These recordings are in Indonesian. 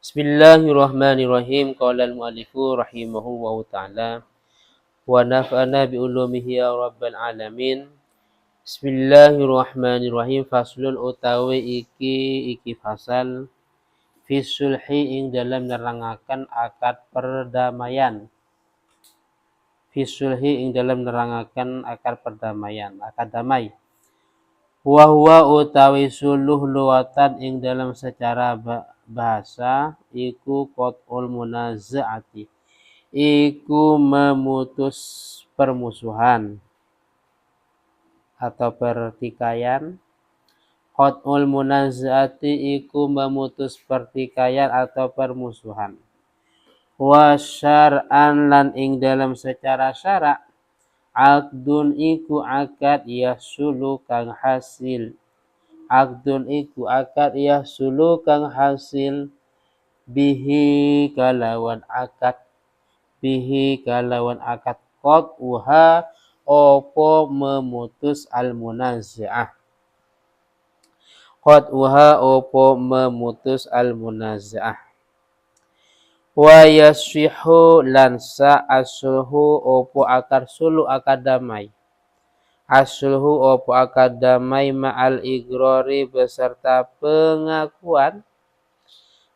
Bismillahirrahmanirrahim. Qala al-mu'allifu rahimahullahu ta'ala wa nafa'ana bi ulumihi ya rabbal alamin. Bismillahirrahmanirrahim. Faslun utawi iki fasal fi sulhi ing dalam nerangaken akad perdamaian. Fi sulhi ing dalam nerangaken akad perdamaian, akad damai. Wa huwa utawi suluh luwatan ing dalam secara bahasa iku qat'ul munazaati, iku memutus permusuhan atau pertikaian. Qat'ul munazaati iku memutus pertikaian atau permusuhan. Wa syar'an lan ing dalam secara syara' aqdun iku akad yahsulu kang hasil. Aqdun iku akad yahsulu kang hasil bihi kalawan akad qat'uha opo memutus al-munazaah. Qat'uha opo memutus al-munazaah. Wa yashihu lan sa asluhu opo akad sulu akad damai. Asluhu opo akad damai ma'al iqrari beserta pengakuan.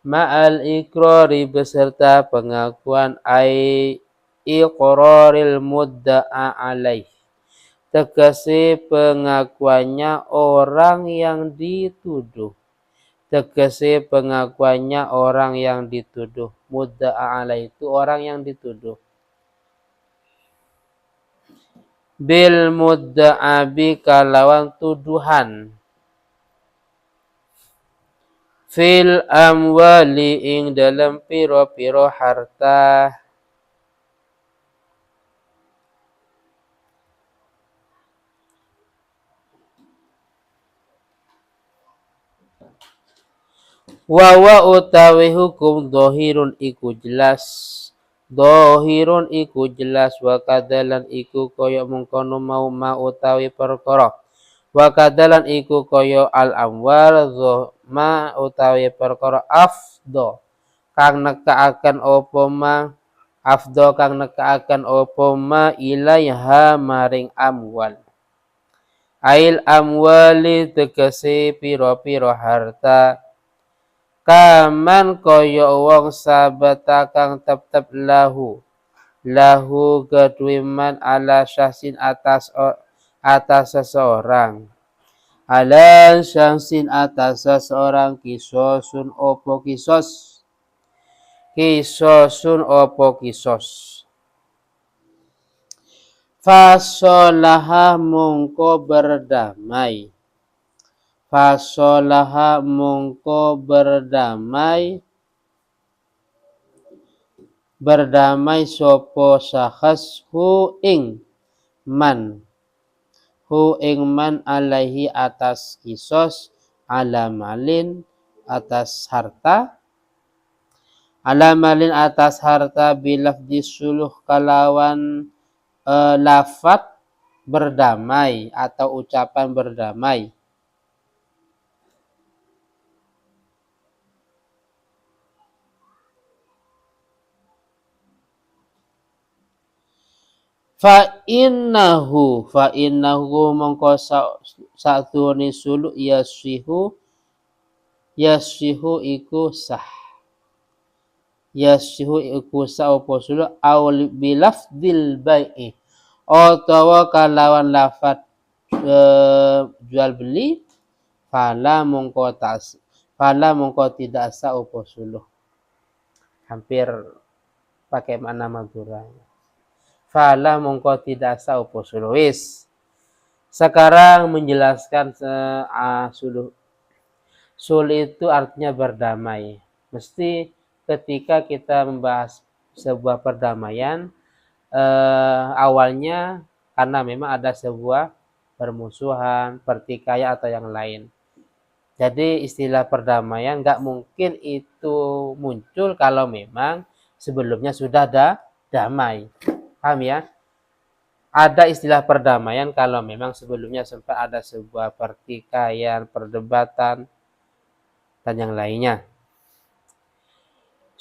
Ma'al iqrari beserta pengakuan ai iqraril mudda'a alaih. Tegese pengakuannya orang yang dituduh. Tegese pengakuannya orang yang dituduh. Mudda'a alaih itu orang yang dituduh. Bil mudda'abi kalawan tuduhan. Fil amwali ing dalam piro-piro harta. Wawa utawi hukum dohirun iku jelas. Dohirun iku jelas wa kadalan iku koyo mengkono mau utawi perkara. Wa kadalan iku koyo al amwal ma utawi perkara afdo kang nekaaken apa ma afdo kang nekaaken apa ma ilaiha maring amwal. Ail amwali tegese piro-piro harta. Kaman koyo wong sabata kang tetep lahu kedwiman ala syahsin atas seseorang. Ala syahsin atas seseorang kisosun opo kisos. Kisosun opo kisos. Fasolaha mongko berdamai. Fasolaha mongko berdamai sopo sahas hu ing man alaihi atas kisos alamalin atas harta bilafdi suluh kalawan lafat berdamai atau ucapan berdamai. Fa innahu mongko satune suluk yasihu iku sah. Yasihu iku sah apa suluk aul bilafdil bai'i utawa kalawan lafat jual beli fala mongko tidak sah apa suluk. Hampir pakai makna madura. Fala mongko tidak sah apa suluh. Sekarang menjelaskan suluh. Suluh itu artinya berdamai. Mesti ketika kita membahas sebuah perdamaian, awalnya karena memang ada sebuah permusuhan, pertikaian atau yang lain. Jadi istilah perdamaian nggak mungkin itu muncul kalau memang sebelumnya sudah ada damai. Paham ya? Ada istilah perdamaian kalau memang sebelumnya sempat ada sebuah pertikaian, perdebatan, dan yang lainnya.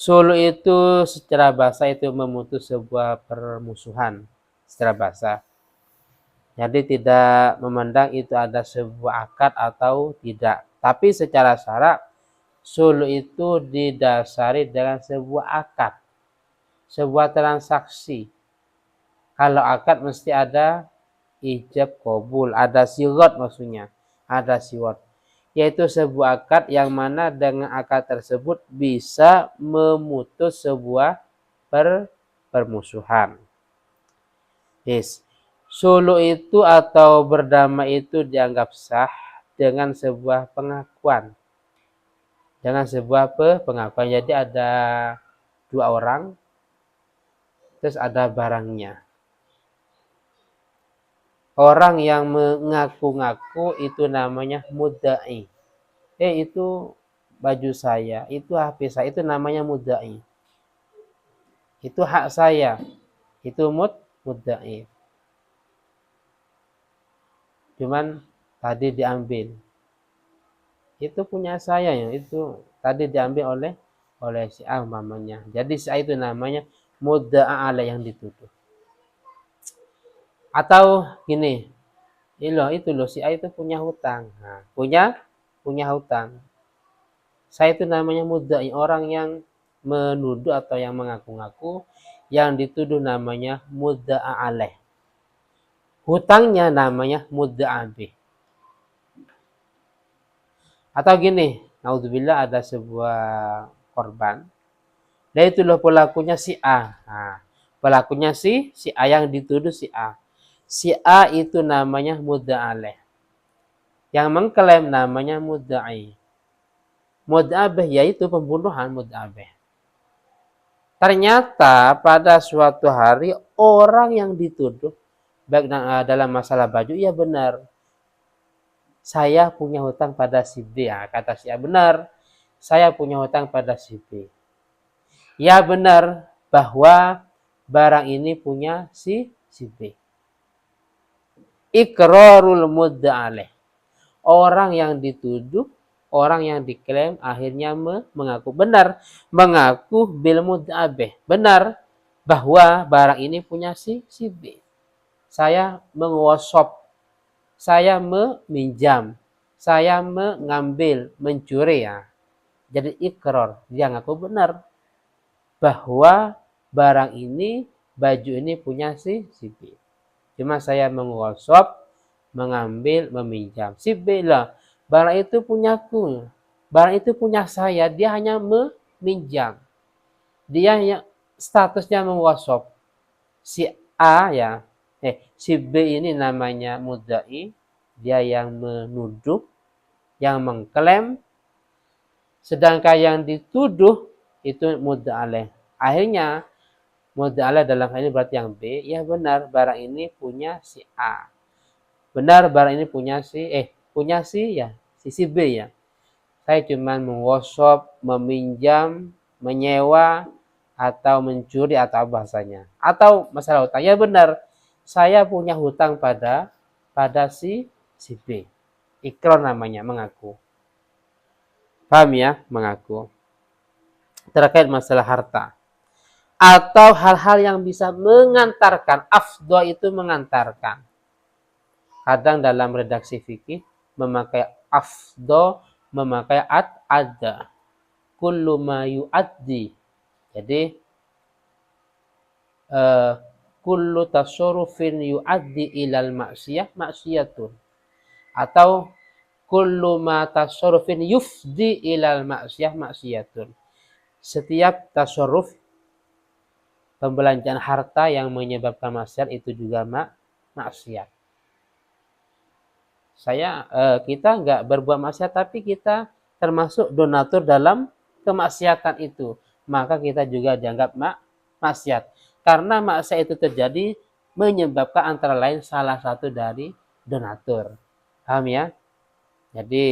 Sulu itu secara bahasa itu memutus sebuah permusuhan secara bahasa. Jadi tidak memandang itu ada sebuah akad atau tidak. Tapi secara syarak sulu itu didasari dengan sebuah akad, sebuah transaksi. Kalau akad mesti ada ijab kabul, ada sirat maksudnya, ada sirat. Yaitu sebuah akad yang mana dengan akad tersebut bisa memutus sebuah permusuhan. Yes. Sulu itu atau berdamai itu dianggap sah dengan sebuah pengakuan. Dengan sebuah pengakuan. Jadi ada dua orang, terus ada barangnya. Orang yang mengaku-ngaku itu namanya mudda'i. Itu baju saya, itu HP saya, itu namanya mudda'i. Itu hak saya, itu mudda'i. Cuman tadi diambil. Itu punya saya ya, itu tadi diambil oleh si A umpamanya. Jadi si A itu namanya mudda'a alaih yang dituduh. Atau gini, itu loh si A itu punya hutang. Nah, punya hutang. Saya itu namanya mudda'i, orang yang menuduh atau yang mengaku-ngaku, yang dituduh namanya mudda'a alaih. Hutangnya namanya mudda'a bih. Atau gini, naudzubillah ada sebuah korban. Dan itu loh pelakunya si A. Nah, pelakunya si A yang dituduh si A. Si A itu namanya mudda'a alaih. Yang mengklaim namanya mudda'i. Mudda'a bih yaitu pembunuhan mudda'a bih. Ternyata pada suatu hari orang yang dituduh baik dalam masalah baju, iya benar. Saya punya hutang pada si B. Ya, kata si A, benar. Saya punya hutang pada si B. Ya benar bahwa barang ini punya si B. Iqrarul mudda'aleh. Orang yang dituduh, orang yang diklaim akhirnya mengaku benar. Mengaku bil mudda'abeh. Benar bahwa barang ini punya si B. Saya mengwasop. Saya meminjam. Saya mengambil, mencuri ya. Jadi ikrar, dia ngaku benar bahwa barang ini, baju ini punya si B. Cuma saya mengwasop, mengambil, meminjam. Si B lah, barang itu punyaku. Barang itu punya saya, dia hanya meminjam. Dia yang statusnya mengwasop. Si A ya, si B ini namanya mudda'i, dia yang menuduh, yang mengklaim, sedangkan yang dituduh itu mudda'aleh. Akhirnya mudda'aleh dalam hal ini berarti yang B, ya benar barang ini punya si A. Benar barang ini punya si si B ya. Saya cuma mengwasop, meminjam, menyewa, atau mencuri atau bahasanya. Atau masalah hutang, ya benar. Saya punya hutang pada si B. Ikrar namanya, mengaku. Paham ya? Mengaku. Terkait masalah harta. Atau hal-hal yang bisa mengantarkan. Afdha itu mengantarkan. Kadang dalam redaksi fikih memakai afdha, memakai ada. Kullu ma yu'addi. Jadi kullu tasarrufin yu'addi ilal maksiyatun. Atau kullu ma tasarrufin yufdi ilal maksiyatun. Setiap tasarruf pembelanjaan harta yang menyebabkan maksiat itu juga maksiat. Kita nggak berbuat maksiat, tapi kita termasuk donatur dalam kemaksiatan itu. Maka kita juga dianggap maksiat. Karena maksiat itu terjadi menyebabkan antara lain salah satu dari donatur. Paham ya? Jadi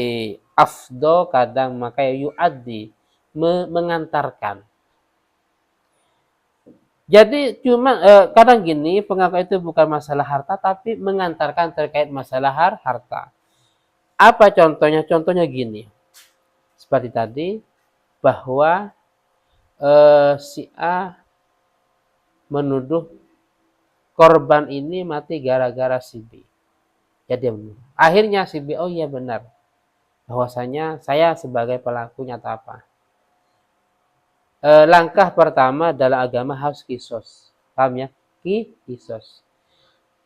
afdo kadang makai yu'addi, mengantarkan. Jadi cuma kadang gini, pengakuan itu bukan masalah harta tapi mengantarkan terkait masalah harta. Apa contohnya? Contohnya gini. Seperti tadi bahwa si A menuduh korban ini mati gara-gara si B. Jadi akhirnya si B, oh iya benar, bahwasanya saya sebagai pelakunya atau apa. Langkah pertama dalam agama harus kisos. Paham ya? Kisos.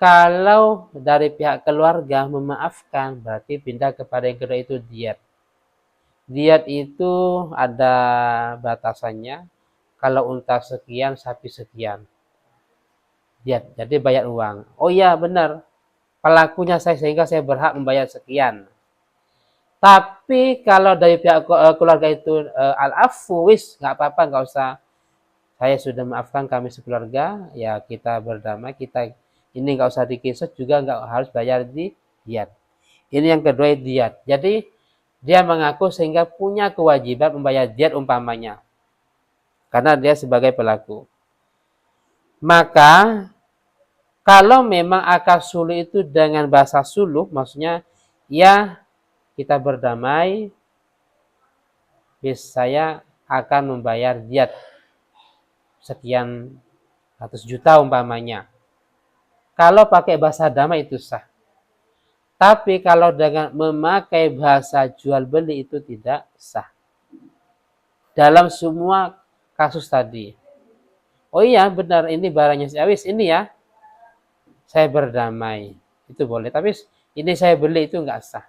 Kalau dari pihak keluarga memaafkan, berarti pindah kepada yang kedua itu diat. Diat itu ada batasannya. Kalau unta sekian, sapi sekian. Diat, jadi bayar uang. Oh iya benar, pelakunya saya sehingga saya berhak membayar sekian. Tapi kalau dari pihak keluarga itu al-afu, wis nggak apa-apa, nggak usah. Saya sudah maafkan kami sekeluarga, ya kita berdamai, kita ini nggak usah dikisut juga nggak harus bayar di diat. Ini yang kedua diat. Jadi dia mengaku sehingga punya kewajiban membayar diat umpamanya, karena dia sebagai pelaku. Maka kalau memang akad suluh itu dengan bahasa suluh, maksudnya ya kita berdamai, saya akan membayar diat sekian ratus juta umpamanya. Kalau pakai bahasa damai itu sah. Tapi kalau dengan memakai bahasa jual beli itu tidak sah. Dalam semua kasus tadi. Oh iya benar, ini barangnya si Awis, ini ya saya berdamai. Itu boleh. Tapi ini saya beli itu nggak sah.